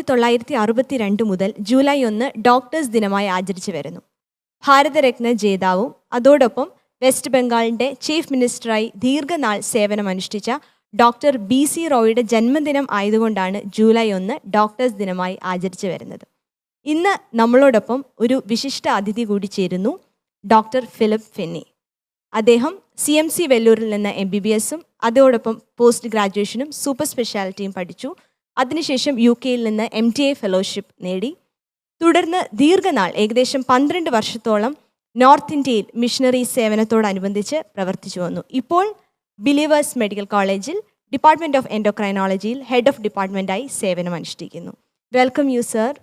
1962 മുതൽ July 1 doctors ദിനമായി ആചരിച്ചു വരുന്നു. ഭാരതരത്ന ജേതാവും അതോടൊപ്പം വെസ്റ്റ് ബംഗാളിൻ്റെ ചീഫ് മിനിസ്റ്ററായി ദീർഘനാൾ സേവനമനുഷ്ഠിച്ച ഡോക്ടർ BC റോയിയുടെ ജന്മദിനം ആയതുകൊണ്ടാണ് ജൂലൈ 1 ഡോക്ടേഴ്സ് ദിനമായി ആചരിച്ചു വരുന്നത്. ഇന്ന് നമ്മളോടൊപ്പം ഒരു വിശിഷ്ട അതിഥി കൂടി ചേരുന്നു, ഡോക്ടർ ഫിലിപ്പ് ഫിന്നി. അദ്ദേഹം CMC വെല്ലൂരിൽ നിന്ന് MBBSഉം അതോടൊപ്പം പോസ്റ്റ് ഗ്രാജുവേഷനും സൂപ്പർ സ്പെഷ്യാലിറ്റിയും പഠിച്ചു. അതിനുശേഷം UK നിന്ന് MTA ഫെലോഷിപ്പ് നേടി. തുടർന്ന് ദീർഘനാൾ ഏകദേശം 12 വർഷത്തോളം നോർത്ത് ഇന്ത്യയിൽ മിഷണറി സേവനത്തോടനുബന്ധിച്ച് പ്രവർത്തിച്ചു വന്നു. ഇപ്പോൾ ബിലീവേഴ്സ് മെഡിക്കൽ കോളേജിൽ ഡിപ്പാർട്ട്മെൻറ്റ് ഓഫ് എൻഡോക്രൈനോളജിയിൽ ഹെഡ് ഓഫ് ഡിപ്പാർട്ട്മെൻറ്റായി സേവനമനുഷ്ഠിക്കുന്നു. Welcome you sir.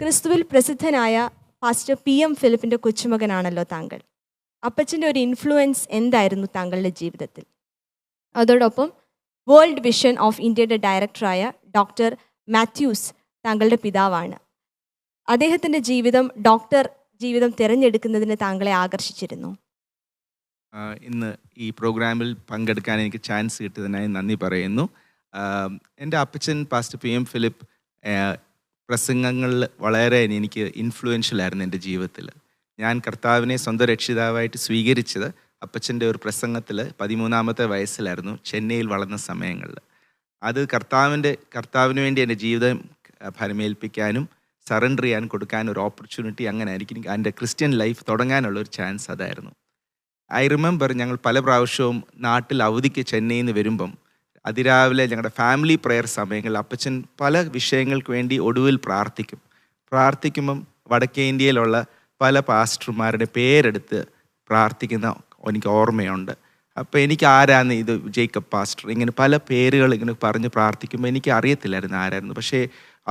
ക്രിസ്തുവിൽ പ്രസിദ്ധനായ പാസ്റ്റർ PM ഫിലിപ്പിൻ്റെ കൊച്ചുമകനാണല്ലോ താങ്കൾ. അപ്പച്ചൻ്റെ ഒരു ഇൻഫ്ലുവൻസ് എന്തായിരുന്നു താങ്കളുടെ ജീവിതത്തിൽ? അതോടൊപ്പം വേൾഡ് വിഷൻ ഓഫ് ഇന്ത്യയുടെ ഡയറക്ടറായ ഡോക്ടർ മാത്യൂസ് താങ്കളുടെ പിതാവാണ്. അദ്ദേഹത്തിൻ്റെ ഡോക്ടർ ജീവിതം തിരഞ്ഞെടുക്കുന്നതിന് താങ്കളെ ആകർഷിച്ചിരുന്നു. ഇന്ന് ഈ പ്രോഗ്രാമിൽ പങ്കെടുക്കാൻ എനിക്ക് ചാൻസ് കിട്ടിയതിനായി നന്ദി പറയുന്നു. എൻ്റെ അപ്പച്ചൻ പാസ്റ്റർ PM ഫിലിപ്പ് പ്രസംഗങ്ങളിൽ വളരെ എനിക്ക് ഇൻഫ്ലുവൻഷ്യൽ ആയിരുന്നു എൻ്റെ ജീവിതത്തിൽ. ഞാൻ കർത്താവിനെ സ്വന്തം രക്ഷിതാവായിട്ട് സ്വീകരിച്ചത് അപ്പച്ചൻ്റെ ഒരു പ്രസംഗത്തിൽ 13-ാമത്തെ വയസ്സിലായിരുന്നു, ചെന്നൈയിൽ വളർന്ന സമയങ്ങളിൽ. അത് കർത്താവിന് വേണ്ടി എൻ്റെ ജീവിതം ഫലമേൽപ്പിക്കാനും സറണ്ടർ ചെയ്യാൻ കൊടുക്കാൻ ഒരു ഓപ്പർച്യൂണിറ്റി, അങ്ങനെ എനിക്ക് എൻ്റെ ക്രിസ്ത്യൻ ലൈഫ് തുടങ്ങാനുള്ളൊരു ചാൻസ് അതായിരുന്നു. ഐ റിമെമ്പർ ഞങ്ങൾ പല പ്രാവശ്യവും നാട്ടിൽ അവധിക്ക് ചെന്നൈയിൽ നിന്ന് വരുമ്പം അതിരാവിലെ ഞങ്ങളുടെ ഫാമിലി പ്രെയർ സമയങ്ങളിൽ അപ്പച്ചൻ പല വിഷയങ്ങൾക്ക് വേണ്ടി ഒടുവിൽ പ്രാർത്ഥിക്കുമ്പം വടക്കേ ഇന്ത്യയിലുള്ള പല പാസ്റ്റർമാരുടെ പേരെടുത്ത് പ്രാർത്ഥിക്കുന്ന എനിക്ക് ഓർമ്മയുണ്ട്. അപ്പോൾ എനിക്ക് ആരാന്ന് ഇത് ജേക്കബ് പാസ്റ്റർ, ഇങ്ങനെ പല പേരുകൾ ഇങ്ങനെ പറഞ്ഞ് പ്രാർത്ഥിക്കുമ്പോൾ എനിക്ക് അറിയത്തില്ലായിരുന്നു ആരായിരുന്നു. പക്ഷേ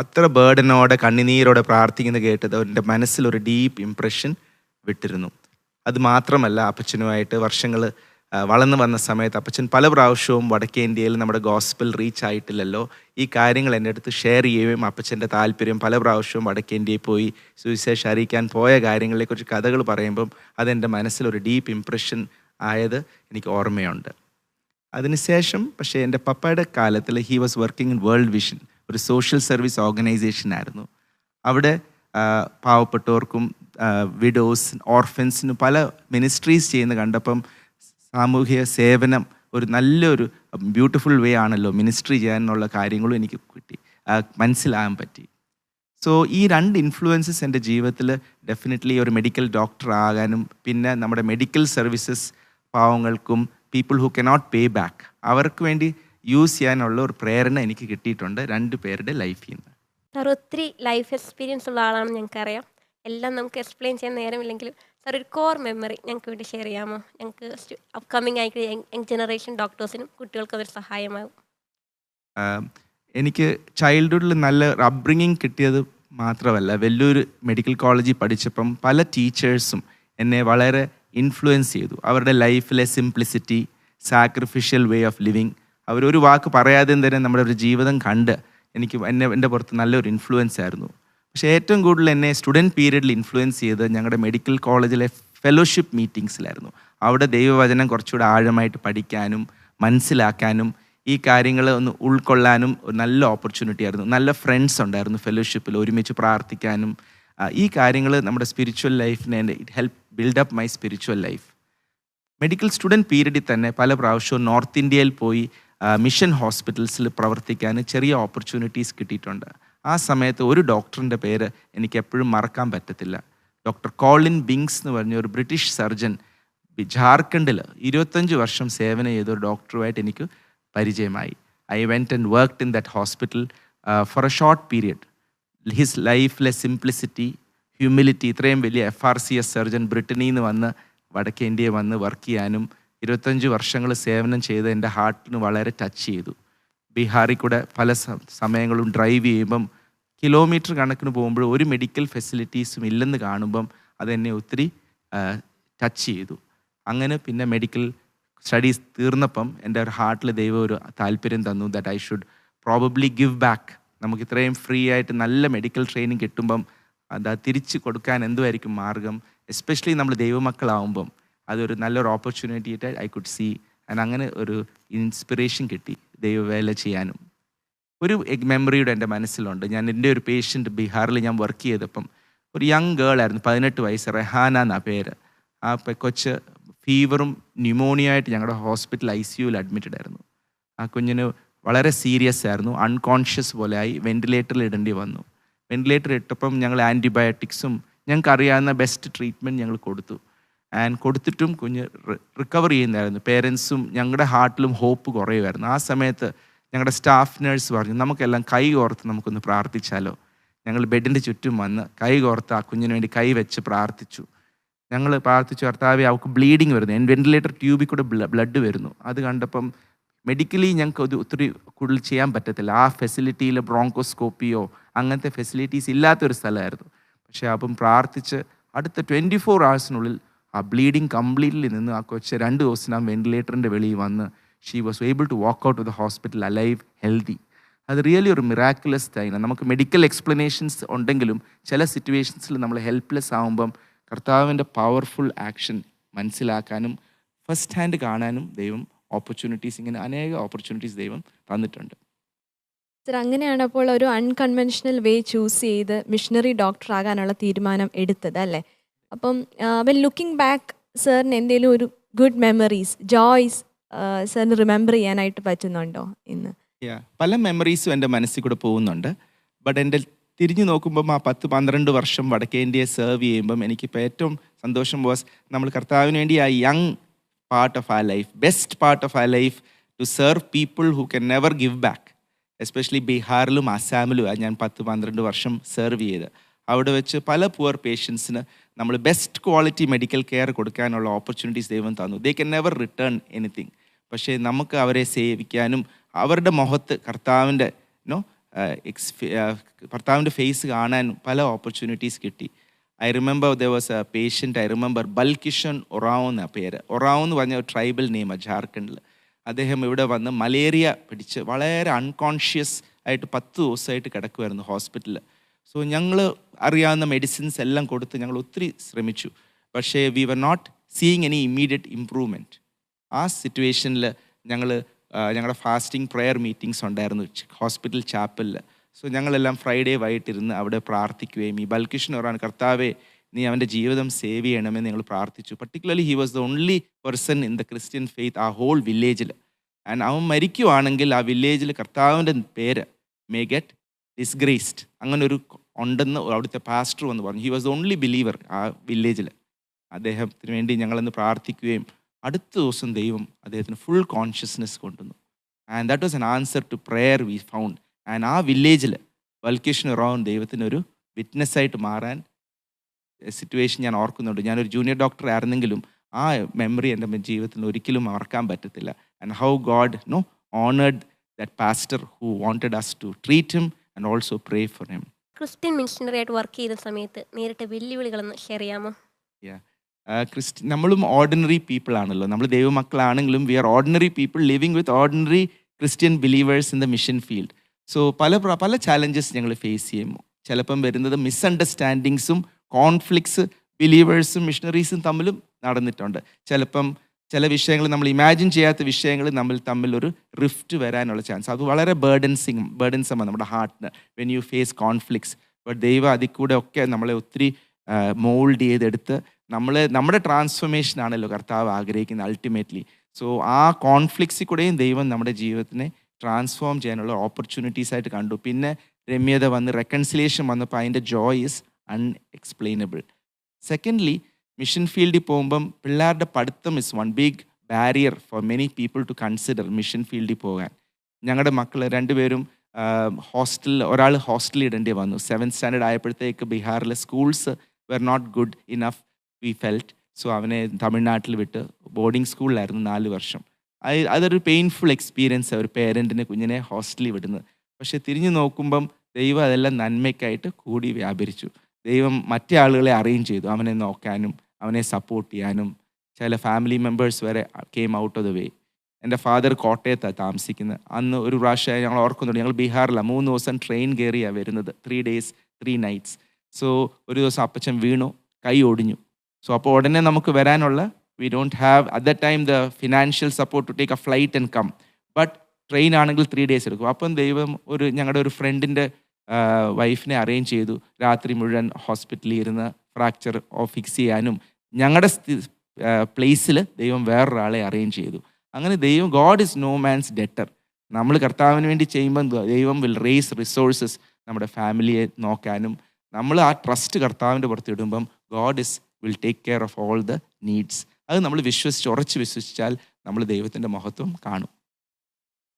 അത്ര ബേർഡനോടെ കണ്ണുനീരോടെ പ്രാർത്ഥിക്കുന്നത് കേട്ടത് എൻ്റെ മനസ്സിലൊരു ഡീപ്പ് ഇംപ്രഷൻ വിട്ടിരുന്നു. അത് മാത്രമല്ല, അപ്പച്ചനുമായിട്ട് വർഷങ്ങൾ വളർന്നു വന്ന സമയത്ത് അപ്പച്ചൻ പല പ്രാവശ്യവും വടക്കേ ഇന്ത്യയിൽ നമ്മുടെ ഗോസ്പൽ റീച്ച് ആയിട്ടില്ലല്ലോ, ഈ കാര്യങ്ങൾ എൻ്റെ അടുത്ത് ഷെയർ ചെയ്യുകയും അപ്പച്ചൻ്റെ താല്പര്യം പല പ്രാവശ്യവും വടക്കേ ഇന്ത്യയിൽ പോയി സുവിശേഷം അറിയിക്കാൻ പോയ കാര്യങ്ങളെക്കുറിച്ച് കഥകൾ പറയുമ്പം അതെൻ്റെ മനസ്സിലൊരു ഡീപ്പ് ഇംപ്രഷൻ ആയത് എനിക്ക് ഓർമ്മയുണ്ട്. അതിനുശേഷം പക്ഷേ എൻ്റെ പപ്പയുടെ കാലത്തിൽ he was working in world vision, ഒരു സോഷ്യൽ സർവീസ് ഓർഗനൈസേഷനായിരുന്നു. അവിടെ പാവപ്പെട്ടവർക്കും വിഡോസ്, ഓർഫൻസിനും പല മിനിസ്ട്രീസ് ചെയ്യുന്ന കണ്ടപ്പം സാമൂഹിക സേവനം ഒരു നല്ലൊരു ബ്യൂട്ടിഫുൾ വേ ആണല്ലോ മിനിസ്ട്രി ചെയ്യാനുള്ള കാര്യങ്ങളും എനിക്ക് മനസ്സിലാകാൻ പറ്റി. സോ ഈ 2 ഇൻഫ്ലുവൻസസ് എൻ്റെ ജീവിതത്തിൽ ഡെഫിനറ്റ്ലി ഒരു മെഡിക്കൽ ഡോക്ടർ ആകാനും പിന്നെ നമ്മുടെ മെഡിക്കൽ സർവീസസ് പാവങ്ങൾക്കും people who cannot pay back അവർക്ക് വേണ്ടി യൂസ് ചെയ്യാനുള്ള ഒരു പ്രേരണ എനിക്ക് കിട്ടിയിട്ടുണ്ട് 2 പേരുടെ ലൈഫിൽ നിന്ന്. സാർ ഒത്തിരി ലൈഫ് എക്സ്പീരിയൻസ് ഉള്ള ആളാണെന്ന് ഞങ്ങൾക്കറിയാം. എല്ലാം നമുക്ക് എക്സ്പ്ലെയിൻ ചെയ്യാൻ നേരമില്ലെങ്കിലും സാർ ഒരു കോർ മെമ്മറി ഞങ്ങൾക്ക് വേണ്ടി ഷെയർ ചെയ്യാമോ? ഞങ്ങൾക്ക് അപ്കമ്മിങ് ആയിട്ട് യങ് ജനറേഷൻ ഡോക്ടേഴ്സിനും കുട്ടികൾക്കും അതൊരു സഹായമാകും. എനിക്ക് ചൈൽഡ്ഹുഡിൽ നല്ല അപ്ബ്രിങ്ങിങ് കിട്ടിയത് മാത്രമല്ല, വെല്ലൂർ മെഡിക്കൽ കോളേജിൽ പഠിച്ചപ്പം പല ടീച്ചേഴ്സും എന്നെ വളരെ ഇൻഫ്ലുവൻസ് ചെയ്തു. അവരുടെ ലൈഫിലെ simplicity, sacrificial way of living, അവരൊരു വാക്ക് പറയാതെ തന്നെ നമ്മുടെ ഒരു ജീവിതം കണ്ട് എൻ്റെ പുറത്ത് നല്ലൊരു ഇൻഫ്ലുവൻസ് ആയിരുന്നു. പക്ഷേ ഏറ്റവും കൂടുതൽ എന്നെ സ്റ്റുഡൻറ്റ് പീരീഡിൽ ഇൻഫ്ലുവൻസ് ചെയ്ത് ഞങ്ങളുടെ മെഡിക്കൽ കോളേജിലെ ഫെലോഷിപ്പ് മീറ്റിങ്സിലായിരുന്നു. അവിടെ ദൈവവചനം കുറച്ചുകൂടെ ആഴമായിട്ട് പഠിക്കാനും മനസ്സിലാക്കാനും ഈ കാര്യങ്ങൾ ഒന്ന് ഉൾക്കൊള്ളാനും ഒരു നല്ല ഓപ്പർച്യൂണിറ്റി ആയിരുന്നു. നല്ല ഫ്രണ്ട്സ് ഉണ്ടായിരുന്നു ഫെലോഷിപ്പിൽ, ഒരുമിച്ച് പ്രാർത്ഥിക്കാനും. ഈ കാര്യങ്ങൾ നമ്മുടെ സ്പിരിച്വൽ ലൈഫിനെ it help build up my spiritual life. Medical student പീരീഡിൽ തന്നെ പല പ്രാവശ്യവും നോർത്ത് ഇന്ത്യയിൽ പോയി മിഷൻ ഹോസ്പിറ്റൽസിൽ പ്രവർത്തിക്കാൻ ചെറിയ ഓപ്പർച്യൂണിറ്റീസ് കിട്ടിയിട്ടുണ്ട്. ആ സമയത്ത് ഒരു ഡോക്ടറിൻ്റെ പേര് എനിക്ക് എപ്പോഴും മറക്കാൻ പറ്റത്തില്ല. ഡോക്ടർ കോളിൻ ബിങ്സ് എന്ന് പറഞ്ഞ ഒരു ബ്രിട്ടീഷ് സർജൻ ജാർഖണ്ഡിൽ 25 വർഷം സേവനം ചെയ്ത ഒരു ഡോക്ടറുമായിട്ട് എനിക്ക് പരിചയമായി. I went and worked in that hospital for a short period. His ലൈഫിലെ സിംപ്ലിസിറ്റി, ഹ്യൂമിലിറ്റി, ഇത്രയും വലിയ FRCS സർജൻ ബ്രിട്ടനിൽ നിന്ന് വന്ന് വടക്കേ ഇന്ത്യയിൽ വന്ന് വർക്ക് ചെയ്യാനും 25 വർഷങ്ങൾ സേവനം ചെയ്ത് എൻ്റെ ഹാർട്ടിന് വളരെ ടച്ച് ചെയ്തു. ബീഹാറിൽ കൂടെ പല സമയങ്ങളും ഡ്രൈവ് ചെയ്യുമ്പം കിലോമീറ്റർ കണക്കിന് പോകുമ്പോൾ ഒരു മെഡിക്കൽ ഫെസിലിറ്റീസും ഇല്ലെന്ന് കാണുമ്പം അതെന്നെ ഒത്തിരി ടച്ച് ചെയ്തു. അങ്ങനെ പിന്നെ മെഡിക്കൽ സ്റ്റഡീസ് തീർന്നപ്പം എൻ്റെ ഒരു ഹാർട്ടിൽ ദൈവം ഒരു താല്പര്യം തന്നു that I should probably give back. നമുക്ക് ഇത്രയും ഫ്രീ ആയിട്ട് നല്ല മെഡിക്കൽ ട്രെയിനിങ് കിട്ടുമ്പം അത് തിരിച്ച് കൊടുക്കാൻ എന്തുമായിരിക്കും മാർഗം, എസ്പെഷ്യലി നമ്മൾ ദൈവമക്കളാവുമ്പം അതൊരു നല്ലൊരു ഓപ്പർച്യൂണിറ്റി ആയിട്ട് ഐ കുഡ് സീ. അങ്ങനെ ഒരു ഇൻസ്പിറേഷൻ കിട്ടി ദൈവവേല ചെയ്യാനും. ഒരു മെമ്മറിയുടെ എൻ്റെ മനസ്സിലുണ്ട്. എൻ്റെ ഒരു പേഷ്യൻ്റ് ബീഹാറിൽ ഞാൻ വർക്ക് ചെയ്തപ്പം ഒരു യങ് ഗേൾ ആയിരുന്നു, 18 വയസ്സ്, റെഹാന എന്നാണ് പേര്. ആ കൊച്ച് ഫീവറും ന്യൂമോണിയ ആയിട്ട് ഞങ്ങളുടെ ഹോസ്പിറ്റൽ ICUവിൽ അഡ്മിറ്റഡ് ആയിരുന്നു. ആ കുഞ്ഞിന് വളരെ സീരിയസ് ആയിരുന്നു, അൺകോൺഷ്യസ് പോലെ ആയി, വെൻറ്റിലേറ്ററിൽ ഇടേണ്ടി വന്നു. വെൻറ്റിലേറ്റർ ഇട്ടപ്പം ഞങ്ങൾ ആൻറ്റിബയോട്ടിക്സും ഞങ്ങൾക്ക് അറിയാവുന്ന ബെസ്റ്റ് ട്രീറ്റ്മെൻറ്റ് ഞങ്ങൾ കൊടുത്തു. ആൻഡ് കൊടുത്തിട്ടും കുഞ്ഞ് റിക്കവർ ചെയ്യുന്നതായിരുന്നു. പേരൻസും ഞങ്ങളുടെ ഹാർട്ടിലും ഹോപ്പ് കുറയുമായിരുന്നു. ആ സമയത്ത് ഞങ്ങളുടെ സ്റ്റാഫ് നേഴ്സ് പറഞ്ഞു, നമുക്കെല്ലാം കൈ കോർത്ത് നമുക്കൊന്ന് പ്രാർത്ഥിച്ചാലോ. ഞങ്ങൾ ബെഡിൻ്റെ ചുറ്റും വന്ന് കൈ കോർത്ത് ആ കുഞ്ഞിന് വേണ്ടി കൈ വെച്ച് പ്രാർത്ഥിച്ചു. ഞങ്ങൾ പ്രാർത്ഥിച്ചു, കർത്താവേ അവൾക്ക് ബ്ലീഡിങ് വരുന്നു, വെൻറ്റിലേറ്റർ ട്യൂബിൽ കൂടെ ബ്ലഡ് വരുന്നു. അത് കണ്ടപ്പം മെഡിക്കലി ഞങ്ങൾക്ക് ഒത്തിരി കൂടുതൽ ചെയ്യാൻ പറ്റത്തില്ല. ആ ഫെസിലിറ്റിയിൽ ബ്രോങ്കോസ്കോപ്പിയോ അങ്ങനത്തെ ഫെസിലിറ്റീസ് ഇല്ലാത്തൊരു സ്ഥലമായിരുന്നു. പക്ഷേ അപ്പം പ്രാർത്ഥിച്ച് അടുത്ത 24 hours ആ ബ്ലീഡിങ് കംപ്ലീറ്റ്ലി നിന്ന് ആ കൊച്ച് 2 ദിവസത്തിനകം വെൻറ്റിലേറ്ററിൻ്റെ വെളിയിൽ വന്ന് she was able to walk out of the hospital alive, healthy. അത് റിയലി ഒരു മിറാക്കുലസ് ടൈം. നമുക്ക് മെഡിക്കൽ എക്സ്പ്ലനേഷൻസ് ഉണ്ടെങ്കിലും ചില സിറ്റുവേഷൻസിൽ നമ്മൾ ഹെൽപ്ലെസ് ആകുമ്പം കർത്താവിൻ്റെ പവർഫുൾ ആക്ഷൻ മനസ്സിലാക്കാനും ഫസ്റ്റ് ഹാൻഡ് കാണാനും ദൈവം ഓപ്പർച്യൂണിറ്റീസ്, ഇങ്ങനെ അനേക ഓപ്പർച്യൂണിറ്റീസ് ദൈവം തന്നിട്ടുണ്ട്. സർ, അങ്ങനെയാണ് അപ്പോൾ ഒരു അൺകൺവെൻഷണൽ വേ ചൂസ് ചെയ്ത് മിഷണറി ഡോക്ടർ ആകാനുള്ള തീരുമാനം എടുത്തത് അല്ലേ? അപ്പം വെൻ ലുക്കിംഗ് ബാക്ക് സാറിന് എന്തെങ്കിലും ഒരു ഗുഡ് മെമ്മറീസ്, ജോയ്സ് സാറിന് റിമെമ്പർ ചെയ്യാനായിട്ട് പറ്റുന്നുണ്ടോ ഇന്ന്? പല മെമ്മറീസും എൻ്റെ മനസ്സിൽ കൂടെ പോകുന്നുണ്ട്. ബട്ട് എൻ്റെ തിരിഞ്ഞു നോക്കുമ്പം ആ 10-12 വർഷം വടക്കേ ഇന്ത്യയെ സെർവ് ചെയ്യുമ്പം എനിക്കിപ്പോൾ ഏറ്റവും സന്തോഷം വാസ് നമ്മൾ കർത്താവിന് വേണ്ടി ആ young part of our life, best part of our life to serve people who can never give back. Especially ബീഹാറിലും അസാമിലും ഞാൻ 10-12 വർഷം സെർവ് ചെയ്ത്. അവിടെ വെച്ച് പല പുവർ പേഷ്യൻസിന് നമ്മൾ ബെസ്റ്റ് ക്വാളിറ്റി മെഡിക്കൽ കെയർ കൊടുക്കാനുള്ള ഓപ്പർച്യൂണിറ്റീസ് ദൈവം തന്നു. ദേ കൻ നെവർ റിട്ടേൺ എനിത്തിങ്. പക്ഷേ നമുക്ക് അവരെ സേവിക്കാനും അവരുടെ മുഖത്ത് കർത്താവിൻ്റെ ഭർത്താവിൻ്റെ ഫേസ് കാണാനും പല ഓപ്പർച്യൂണിറ്റീസ് കിട്ടി. I remember there was a patient, I remember Balkishan Oraon എന്ന പേര്. ഒറാവ് എന്ന് പറഞ്ഞ ഒരു ട്രൈബൽ നെയിമാണ് ജാർഖണ്ഡിൽ. അദ്ദേഹം ഇവിടെ വന്ന് മലേറിയ പിടിച്ച് വളരെ അൺകോൺഷ്യസ് ആയിട്ട് 10 ദിവസമായിട്ട് കിടക്കുമായിരുന്നു ഹോസ്പിറ്റലിൽ. സോ ഞങ്ങൾ അറിയാവുന്ന മെഡിസിൻസ് എല്ലാം കൊടുത്ത് ഞങ്ങൾ ഒത്തിരി ശ്രമിച്ചു. പക്ഷേ we were not seeing any immediate improvement. ആ സിറ്റുവേഷനിൽ ഞങ്ങളുടെ ഫാസ്റ്റിംഗ് പ്രെയർ മീറ്റിങ്സ് ഉണ്ടായിരുന്നു ഹോസ്പിറ്റൽ ചാപ്പലിൽ. സോ ഞങ്ങളെല്ലാം ഫ്രൈഡേ വൈകിട്ടിരുന്ന് അവിടെ പ്രാർത്ഥിക്കുകയും ഈ ബൽകിഷൻ ഒറാൻ, കർത്താവേ നീ അവൻ്റെ ജീവിതം സേവ് ചെയ്യണമെന്ന് ഞങ്ങൾ പ്രാർത്ഥിച്ചു. Particularly he was the only person in the Christian faith ആ ഹോൾ വില്ലേജിൽ. ആൻഡ് അവൻ മരിക്കുവാണെങ്കിൽ ആ വില്ലേജിൽ കർത്താവിൻ്റെ പേര് മേ ഗെറ്റ് ഡിസ്ഗ്രേസ്ഡ് അങ്ങനെ ഒരു ഉണ്ടെന്ന് അവിടുത്തെ പാസ്റ്റർ വന്ന് പറഞ്ഞു. He was the only believer ആ വില്ലേജിൽ. അദ്ദേഹത്തിന് വേണ്ടി ഞങ്ങളൊന്ന് പ്രാർത്ഥിക്കുകയും അടുത്ത ദിവസം ദൈവം അദ്ദേഹത്തിന് ഫുൾ കോൺഷ്യസ്നെസ് കൊണ്ടുവന്നു. And that was an answer to prayer we found. And ആ വില്ലേജിൽ ബൽകിഷൻ ഒറാവൻ ദൈവത്തിനൊരു വിറ്റ്നസ്സായിട്ട് മാറാൻ സിറ്റുവേഷൻ ഞാൻ ഓർക്കുന്നുണ്ട്. ഞാനൊരു ജൂനിയർ ഡോക്ടർ ആയിരുന്നെങ്കിലും ആ മെമ്മറി എൻ്റെ ജീവിതത്തിൽ ഒരിക്കലും മറക്കാൻ പറ്റത്തില്ല. And how God honored that pastor who wanted us to treat him and also pray for him. Christian missionary ആയിട്ട് വർക്ക് ചെയ്ത സമയത്ത് നേരിട്ട വെല്ലുവിളികളൊന്ന് ഷെയർ ചെയ്യാമോ? നമ്മളും ഓർഡിനറി പീപ്പിൾ ആണല്ലോ. നമ്മൾ ദൈവമക്കളാണെങ്കിലും we are ordinary people living with ordinary Christian believers in the mission field. So പല ചാലഞ്ചസ് ഞങ്ങൾ ഫേസ് ചെയ്യും. ചിലപ്പം വരുന്നത് മിസ്അണ്ടർസ്റ്റാൻഡിങ്സും കോൺഫ്ലിക്ട്സ് ബിലീവേഴ്സും മിഷണറീസും തമ്മിലും നടന്നിട്ടുണ്ട്. ചിലപ്പം ചില വിഷയങ്ങൾ നമ്മൾ ഇമാജിൻ ചെയ്യാത്ത വിഷയങ്ങൾ തമ്മിൽ ഒരു റിഫ്റ്റ് വരാനുള്ള ചാൻസ്. അത് വളരെ ബേർഡൻസമാണ് നമ്മുടെ ഹാർട്ടിന് when you face conflicts. But ദൈവം അതിൽ കൂടെ ഒക്കെ നമ്മളെ ഒത്തിരി മോൾഡ് ചെയ്തെടുത്ത് നമ്മുടെ ട്രാൻസ്ഫോർമേഷൻ ആണല്ലോ കർത്താവ് ആഗ്രഹിക്കുന്നത് അൾട്ടിമേറ്റ്ലി. സോ ആ കോൺഫ്ലിക്ട്സിൽ കൂടെയും ദൈവം നമ്മുടെ ജീവിതത്തിനെ ട്രാൻസ്ഫോം ചെയ്യാനുള്ള ഓപ്പർച്യൂണിറ്റീസ് ആയിട്ട് കണ്ടു. പിന്നെ രമ്യത വന്ന് റെക്കൺസിലിയേഷൻ വന്നപ്പോൾ അതിൻ്റെ joy is unexplainable. Secondly, mission ഫീൽഡിൽ പോകുമ്പം പിള്ളേരുടെ പഠിത്തം is one big barrier for many people to consider mission ഫീൽഡിൽ പോകാൻ. ഞങ്ങളുടെ മക്കൾ 2 പേരും ഒരാൾ ഹോസ്റ്റലിൽ ഇടേണ്ടി വന്നു. 7th സ്റ്റാൻഡേർഡ് ആയപ്പോഴത്തേക്ക് ബീഹാറിലെ schools were not good enough we felt. So അവനെ തമിഴ്നാട്ടിൽ വിട്ട് ബോർഡിംഗ് സ്കൂളിലായിരുന്നു 4 വർഷം. അതൊരു പെയിൻഫുൾ എക്സ്പീരിയൻസ്, ഒരു പേരൻറ്റിന് കുഞ്ഞിനെ ഹോസ്റ്റലിൽ വിടുന്നത്. പക്ഷെ തിരിഞ്ഞു നോക്കുമ്പം ദൈവം അതെല്ലാം നന്മയ്ക്കായിട്ട് കൂടി വ്യാപരിച്ചു. ദൈവം മറ്റേ ആളുകളെ അറേഞ്ച് ചെയ്തു അവനെ നോക്കാനും അവനെ സപ്പോർട്ട് ചെയ്യാനും. ചില ഫാമിലി മെമ്പേഴ്സ് വരെ came out of the way. എൻ്റെ ഫാദർ കോട്ടയത്താണ് താമസിക്കുന്നത്. അന്ന് ഒരു പ്രാവശ്യം ഞങ്ങൾ ഓർക്കുന്നുണ്ട്, ഞങ്ങൾ ബീഹാറിലാണ് 3 ദിവസം ട്രെയിൻ കയറിയാണ് വരുന്നത്, 3 days 3 nights. സോ ഒരു ദിവസം അപ്പച്ചൻ വീണു, കൈ ഒടിഞ്ഞു. സോ അപ്പോൾ ഉടനെ നമുക്ക് വരാനുള്ള we don't have at that time the financial support to take a flight and come. But train ആണെങ്കിൽ 3 days എടുക്കും. അപ്പം ദൈവം ഞങ്ങളുടെ ഒരു ഫ്രണ്ടിൻ്റെ വൈഫിനെ അറേഞ്ച് ചെയ്തു. രാത്രി മുഴുവൻ ഹോസ്പിറ്റലിൽ ഇരുന്ന് ഫ്രാക്ചർ ഫിക്സ് ചെയ്യാനും ഞങ്ങളുടെ പ്ലേസിൽ ദൈവം വേറൊരാളെ അറേഞ്ച് ചെയ്തു. അങ്ങനെ ദൈവം, God is no man's debtor. നമ്മൾ കർത്താവിന് വേണ്ടി ചെയ്യുമ്പോൾ ദൈവം വിൽ റേസ് റിസോഴ്സസ് നമ്മുടെ ഫാമിലിയെ നോക്കാനും. നമ്മൾ ആ ട്രസ്റ്റ് കർത്താവിൻ്റെ പുറത്തിടുമ്പം God will take care of all the needs. അത് നമ്മൾ ഉറച്ച് വിശ്വസിച്ചാൽ നമ്മൾ ദൈവത്തിൻ്റെ മഹത്വം കാണും.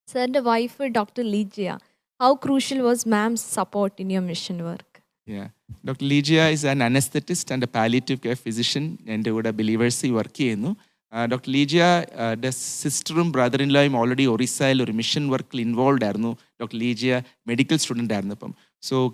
സാറിൻ്റെ wife doctor Ligia, how crucial was mom's support in your mission work? Yeah. Dr. Ligia is an anesthetist and a palliative care physician. എൻ്റെ കൂടെ ബിലീവേഴ്സിൽ വർക്ക് ചെയ്യുന്നു. ഡോക്ടർ ലീജിയ സിസ്റ്ററും ബ്രദർ ഇൻ ലോയും ഓൾറെഡി ഒറീസയിൽ ഒരു മിഷൻ വർക്കിൽ ഇൻവോൾവ് ആയിരുന്നു. ഡോക്ടർ ലീജിയ മെഡിക്കൽ സ്റ്റുഡൻ്റ് ആയിരുന്നു. അപ്പം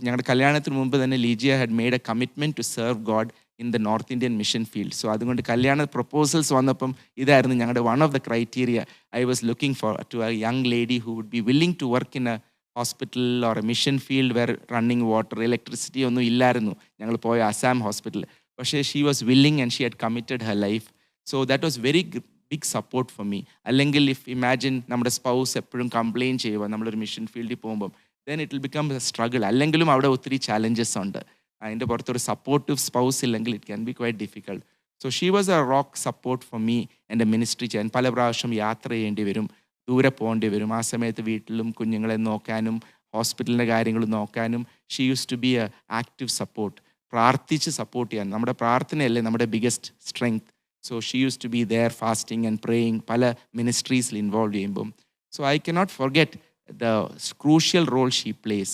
ഞങ്ങളുടെ കല്യാണത്തിന് മുമ്പ് തന്നെ Ligia had made a commitment to serve God in the north Indian mission field. So അതുകൊണ്ട് കല്യാണ പ്രപ്പോസൽസ് വന്നപ്പം ഇതായിരുന്നു ഞങ്ങളുടെ one of the criteria. I was looking for to a young lady who would be willing to work in a hospital or a mission field where running water, electricity ഒന്നും ഇല്ലായിരുന്നു. ഞങ്ങൾ പോയ Assam hospital. പക്ഷേ she was willing and she had committed her life. So that was very big support for me. അല്ലെങ്കിൽ imagine നമ്മുടെ spouse എപ്പോഴും complaint ചെയ്യുക നമ്മളൊരു മിഷൻ ഫീൽഡിൽ പോകുമ്പം, then it will become a struggle. അല്ലെങ്കിലും അവിടെ ഒത്തിരി ചാലഞ്ചസ് ഉണ്ട്. അതിൻ്റെ പുറത്തൊരു സപ്പോർട്ടീവ് സ്പൗസ് ഇല്ലെങ്കിൽ it can be quite difficult. So she was a rock support for me. എൻ്റെ മിനിസ്ട്രി ചെയ്യാൻ പല പ്രാവശ്യം യാത്ര ചെയ്യേണ്ടി വരും, ദൂരെ പോകേണ്ടി വരും. ആ സമയത്ത് വീട്ടിലും കുഞ്ഞുങ്ങളെ നോക്കാനും ഹോസ്പിറ്റലിൻ്റെ കാര്യങ്ങൾ നോക്കാനും she use to be a active support. പ്രാർത്ഥിച്ച് സപ്പോർട്ട് ചെയ്യാൻ, നമ്മുടെ പ്രാർത്ഥനയല്ലേ നമ്മുടെ biggest strength. So she use to be there fasting and praying, പല മിനിസ്ട്രീസിൽ ഇൻവോൾവ് ചെയ്യുമ്പം. So I cannot forget the crucial role she plays.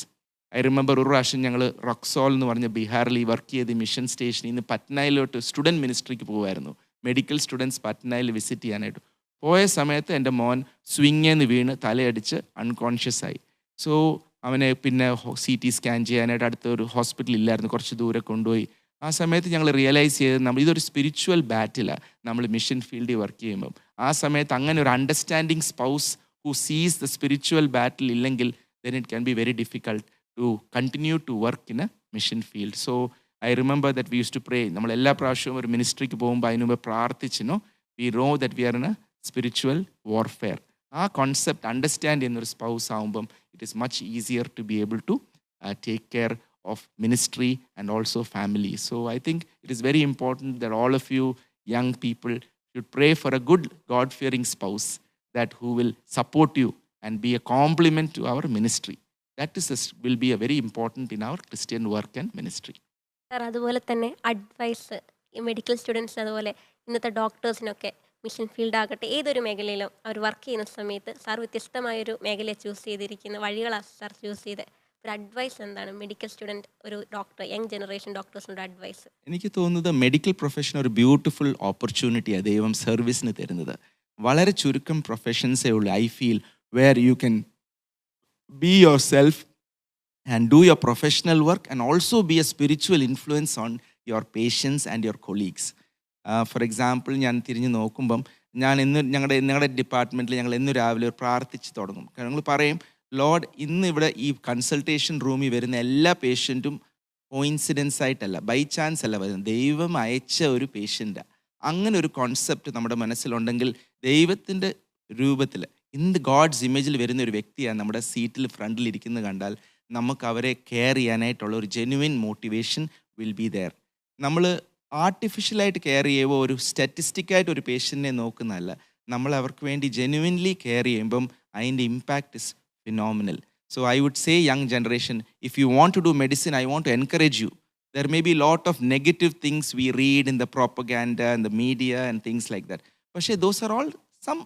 I remember ഒരു പ്രാവശ്യം ഞങ്ങൾ റക്സോൾ എന്ന് പറഞ്ഞ ബീഹാറിൽ വർക്ക് ചെയ്ത് മിഷൻ സ്റ്റേഷനിൽ നിന്ന് പറ്റ്നയിലോട്ട് സ്റ്റുഡൻറ്റ് മിനിസ്ട്രിക്ക് പോകുമായിരുന്നു. മെഡിക്കൽ സ്റ്റുഡൻസ് പറ്റ്നയിൽ വിസിറ്റ് ചെയ്യാനായിട്ട് പോയ സമയത്ത് എൻ്റെ മോൻ സ്വിങ്ങേന്ന് വീണ് തലയടിച്ച് അൺകോൺഷ്യസ് ആയി. സോ അവനെ പിന്നെ CT സ്കാൻ ചെയ്യാനായിട്ട് അടുത്തൊരു ഹോസ്പിറ്റൽ ഇല്ലായിരുന്നു, കുറച്ച് ദൂരെ കൊണ്ടുപോയി. ആ സമയത്ത് ഞങ്ങൾ റിയലൈസ് ചെയ്ത് ഇതൊരു സ്പിരിച്വൽ ബാറ്റിലാണ് നമ്മൾ മിഷൻ ഫീൽഡിൽ വർക്ക് ചെയ്യുമ്പം. ആ സമയത്ത് അങ്ങനെ ഒരു understanding spouse who sees the spiritual ബാറ്റിൽ ഇല്ലെങ്കിൽ then it can be very difficult to continue to work in a mission field. So I remember that we used to pray. നമ്മൾ എല്ലാ പ്രാവശ്യവും ഒരു മിനിസ്ട്രിക്ക് പോകുമ്പോൾ അതിന് മുമ്പ് പ്രാർത്ഥിച്ചിനോ, we know that we are in a spiritual warfare. ആ concept understand ചെയ്യുന്നൊരു spouse ആകുമ്പം it is much easier to be able to take care of ministry and also family. So I think it is very important that all of you young people should pray for a good God-fearing spouse that who will support you and be a complement to our ministry. That will be a very important in our Christian work and ministry. Sir അതുപോലെ തന്നെ advice ഈ medical സ്റ്റുഡൻസിന് അതുപോലെ ഇന്നത്തെ ഡോക്ടേഴ്സിനൊക്കെ mission field ആകട്ടെ ഏതൊരു മേഖലയിലും അവർ work ചെയ്യുന്ന സമയത്ത് സാർ വ്യത്യസ്തമായൊരു മേഖലയെ ചൂസ് ചെയ്തിരിക്കുന്ന വഴികളാണ് സാർ ചൂസ് ചെയ്ത് ഒരു അഡ്വൈസ് എന്താണ് മെഡിക്കൽ സ്റ്റുഡൻറ്റ് ഒരു ഡോക്ടർ യങ് ജനറേഷൻ ഡോക്ടേഴ്സിനോട് അഡ്വൈസ്? എനിക്ക് തോന്നുന്നത് മെഡിക്കൽ പ്രൊഫഷൻ ഒരു ബ്യൂട്ടിഫുൾ ഓപ്പർച്യൂണിറ്റിയാണ് ദൈവം സർവീസിന് തരുന്നത്. വളരെ ചുരുക്കം പ്രൊഫഷൻസേ ഉള്ളൂ I feel where you can be yourself and do your professional work and also be a spiritual influence on your patients and your colleagues. For example ഞാൻ തിരിഞ്ഞ് നോക്കുമ്പം ഞങ്ങളുടെ ഡിപ്പാർട്ട്മെൻറ്റിൽ ഞങ്ങൾ എന്നും രാവിലെ പ്രാർത്ഥിച്ച് തുടങ്ങും. ഞങ്ങൾ പറയും, ലോർഡ് ഇന്ന് ഇവിടെ ഈ കൺസൾട്ടേഷൻ റൂമിൽ വരുന്ന എല്ലാ പേഷ്യൻറ്റും കോയിൻസിഡൻസ് ആയിട്ടല്ല, ബൈ ചാൻസ് അല്ല വരുന്നത്, ദൈവം അയച്ച ഒരു പേഷ്യൻ്റാണ്. അങ്ങനെ ഒരു കോൺസെപ്റ്റ് നമ്മുടെ മനസ്സിലുണ്ടെങ്കിൽ ദൈവത്തിൻ്റെ രൂപത്തിൽ ഇൻ ദ ഗോഡ്സ് ഇമേജിൽ വരുന്ന ഒരു വ്യക്തിയാണ് നമ്മുടെ സീറ്റിൽ ഫ്രണ്ടിൽ ഇരിക്കുന്നത് കണ്ടാൽ നമുക്ക് അവരെ കെയർ ചെയ്യാനായിട്ടുള്ള ഒരു genuine motivation will be there. നമ്മൾ ആർട്ടിഫിഷ്യലായിട്ട് കെയർ ചെയ്യുമ്പോൾ ഒരു സ്റ്റാറ്റിസ്റ്റിക്കായിട്ട് ഒരു പേഷ്യൻറ്റിനെ നോക്കുന്നതല്ല, നമ്മൾ അവർക്ക് വേണ്ടി ജെന്യുവിൻലി കെയർ ചെയ്യുമ്പം അതിൻ്റെ impact is phenomenal. So I would say young generation, if you want to do medicine, I want to encourage you. There may be a lot of negative things we read in the propaganda and the media and things like that. But those are all some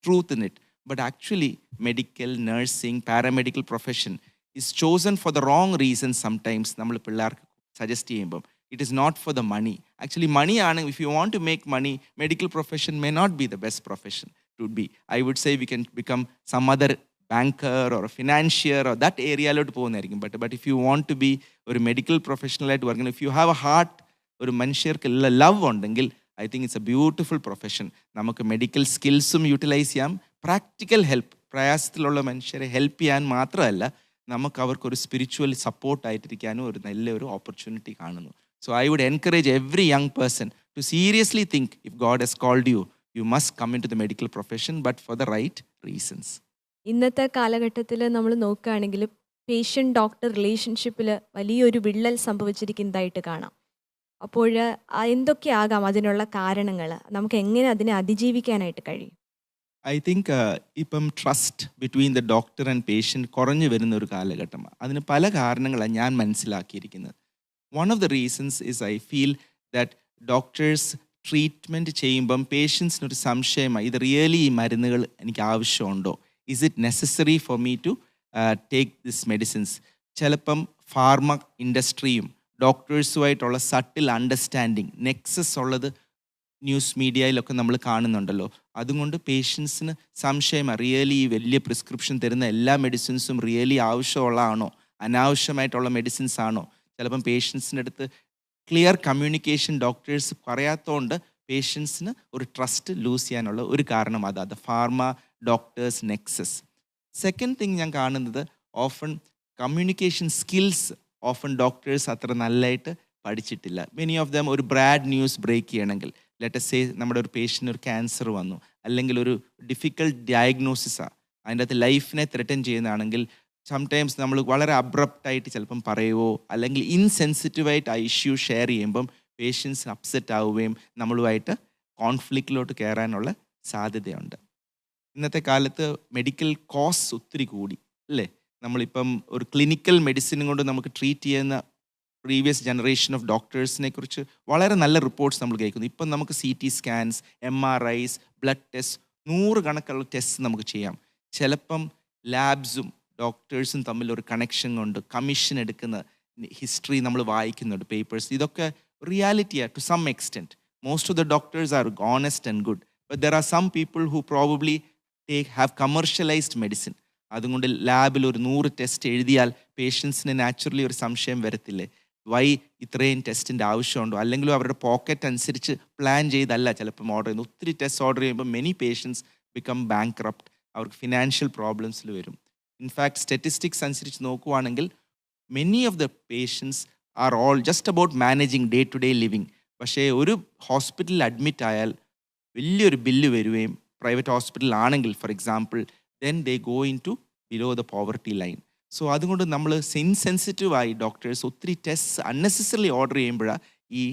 truth in it. But actually medical, nursing, paramedical profession is chosen for the wrong reasons sometimes. നമ്മൾ പിള്ളേർക്ക് suggest ചെയ്യുമ്പം it is not for the money. Actually money ആണ്, if you want to make money, medical profession may not be the best profession to be. I would say we can become some other banker or a financier or that ഏരിയയിലോട്ട് പോകുന്നതായിരിക്കും. But if you want to be ഒരു medical പ്രൊഫഷണലായിട്ട് work ചെയ്യുന്ന, if you have a heart, ഒരു മനുഷ്യർക്ക് love ഉണ്ടെങ്കിൽ I think it's a beautiful profession. നമുക്ക് medical സ്കിൽസും യൂട്ടിലൈസ് ചെയ്യാം, പ്രാക്ടിക്കൽ ഹെൽപ്പ്, പ്രയാസത്തിലുള്ള മനുഷ്യരെ ഹെൽപ്പ് ചെയ്യാൻ മാത്രമല്ല നമുക്ക് അവർക്കൊരു സ്പിരിച്വൽ സപ്പോർട്ടായിട്ടിരിക്കാനും ഒരു നല്ലൊരു ഓപ്പർച്യൂണിറ്റി കാണുന്നു. So I would encourage every young person to seriously think if God has called you, you must come into the medical profession, but for the right reasons. ഇന്നത്തെ കാലഘട്ടത്തിൽ നമ്മൾ നോക്കുകയാണെങ്കിൽ പേഷ്യൻ്റ് ഡോക്ടർ റിലേഷൻഷിപ്പിൽ വലിയൊരു വിള്ളൽ സംഭവിച്ചിരിക്കുന്നതായിട്ട് കാണാം. അപ്പോൾ എന്തൊക്കെയാകാം അതിനുള്ള കാരണങ്ങൾ? നമുക്ക് എങ്ങനെ അതിനെ അതിജീവിക്കാനായിട്ട് കഴിയും? ഐ തിങ്ക് ഇപ്പം trust between the doctor and patient കുറഞ്ഞു വരുന്ന ഒരു കാലഘട്ടമാണ്. അതിന് പല കാരണങ്ങളാണ് ഞാൻ മനസ്സിലാക്കിയിരിക്കുന്നത്. One of the reasons is I feel that doctors treatment ചെയ്യുമ്പം പേഷ്യൻസിനൊരു സംശയമായി, ഇത് റിയലി ഈ മരുന്നുകൾ എനിക്ക് ആവശ്യമുണ്ടോ, is it necessary for me to take this medicines. ചിലപ്പം ഫാർമ ഇൻഡസ്ട്രിയും ഡോക്ടേഴ്സുമായിട്ടുള്ള സട്ടിൽ അണ്ടർസ്റ്റാൻഡിങ് നെക്സസ് ഉള്ളത് ന്യൂസ് മീഡിയയിലൊക്കെ നമ്മൾ കാണുന്നുണ്ടല്ലോ. അതുകൊണ്ട് പേഷ്യൻസിന് സംശയമാണ്, റിയലി ഈ വലിയ പ്രിസ്ക്രിപ്ഷൻ തരുന്ന എല്ലാ മെഡിസിൻസും റിയലി ആവശ്യമുള്ളതാണോ, അനാവശ്യമായിട്ടുള്ള മെഡിസിൻസ് ആണോ. ചിലപ്പം പേഷ്യൻസിൻ്റെ അടുത്ത് ക്ലിയർ കമ്മ്യൂണിക്കേഷൻ ഡോക്ടേഴ്സ് പറയാത്തതുകൊണ്ട് പേഷ്യൻസിന് ഒരു ട്രസ്റ്റ് ലൂസ് ചെയ്യാനുള്ള ഒരു കാരണം അതാണ് pharma doctors Nexus. Second thing ഞാൻ കാണുന്നത് often communication skills often doctors അത്ര നല്ലതായിട്ട് പഠിച്ചിട്ടില്ല. മെനി ഓഫ് ദം ഒരു ബ്രാഡ് ന്യൂസ് ബ്രേക്ക് ചെയ്യണമെങ്കിൽ, ലെറ്റ് സേ നമ്മുടെ ഒരു പേഷ്യൻ്റ് ഒരു ക്യാൻസർ വന്നു, അല്ലെങ്കിൽ ഒരു ഡിഫിക്കൽട്ട് ഡയഗ്നോസിസാണ്, അതിൻ്റെ അകത്ത് ലൈഫിനെ ത്രെറ്റൻ ചെയ്യുന്നതാണെങ്കിൽ സംടൈംസ് നമ്മൾ വളരെ അബ്രപ്റ്റായിട്ട് ചിലപ്പം പറയുമോ അല്ലെങ്കിൽ ഇൻസെൻസിറ്റീവായിട്ട് ആ ഇഷ്യൂ ഷെയർ ചെയ്യുമ്പം പേഷ്യൻസ് അപ്സെറ്റ് ആവുകയും നമ്മളുമായിട്ട് കോൺഫ്ലിക്റ്റിലോട്ട് കയറാനുള്ള സാധ്യതയുണ്ട്. ഇന്നത്തെ കാലത്ത് മെഡിക്കൽ കോസ്റ്റ് ഒത്തിരി കൂടി അല്ലേ. നമ്മളിപ്പം ഒരു ക്ലിനിക്കൽ മെഡിസിനും കൊണ്ട് നമുക്ക് ട്രീറ്റ് ചെയ്യുന്ന പ്രീവിയസ് ജനറേഷൻ ഓഫ് ഡോക്ടേഴ്സിനെ കുറിച്ച് വളരെ നല്ല റിപ്പോർട്ട്സ് നമ്മൾ കേൾക്കുന്നു. ഇപ്പം നമുക്ക് CT scans, MRIs, blood test, 100 കണക്കുള്ള ടെസ്റ്റ് നമുക്ക് ചെയ്യാം. ചിലപ്പം ലാബ്സും ഡോക്ടേഴ്സും തമ്മിൽ ഒരു കണക്ഷൻ കൊണ്ട് കമ്മീഷൻ എടുക്കുന്ന ഹിസ്റ്ററി നമ്മൾ വായിക്കുന്നുണ്ട്, പേപ്പേഴ്സ്. ഇതൊക്കെ റിയാലിറ്റിയാണ് to some extent. Most of the doctors are honest and good, but there are some people who probably have commercialized medicine. അതുകൊണ്ട് ലാബിൽ ഒരു 100 ടെസ്റ്റ് എഴുതിയാൽ പേഷ്യൻസിന് നാച്ചുറലി ഒരു സംശയം വരത്തില്ലേ, വൈ ഇത്രയും ടെസ്റ്റിൻ്റെ ആവശ്യമുണ്ടോ, അല്ലെങ്കിലും അവരുടെ പോക്കറ്റ് അനുസരിച്ച് പ്ലാൻ ചെയ്തല്ല ചിലപ്പം ഓർഡർ ചെയ്യുന്നത്. ഒത്തിരി ടെസ്റ്റ് ഓർഡർ ചെയ്യുമ്പോൾ മെനി പേഷ്യൻസ് ബിക്കം ബാങ്ക്രപ്റ്റ്, അവർക്ക് ഫിനാൻഷ്യൽ പ്രോബ്ലംസിൽ വരും. ഇൻഫാക്ട് സ്റ്റാറ്റിസ്റ്റിക്സ് അനുസരിച്ച് നോക്കുവാണെങ്കിൽ many of the patients are all just about managing day to day living. പക്ഷേ ഒരു ഹോസ്പിറ്റലിൽ അഡ്മിറ്റ് ആയാൽ വലിയൊരു ബില്ല് വരികയും, പ്രൈവറ്റ് ഹോസ്പിറ്റൽ ആണെങ്കിൽ for example, then they go into below the poverty line. So അതുകൊണ്ട് നമ്മൾ ഇൻസെൻസിറ്റീവായി ഡോക്ടേഴ്സ് ഒത്തിരി ടെസ്റ്റ് അൺനെസസറിലി ഓർഡർ ചെയ്യുമ്പോഴാണ് ഈ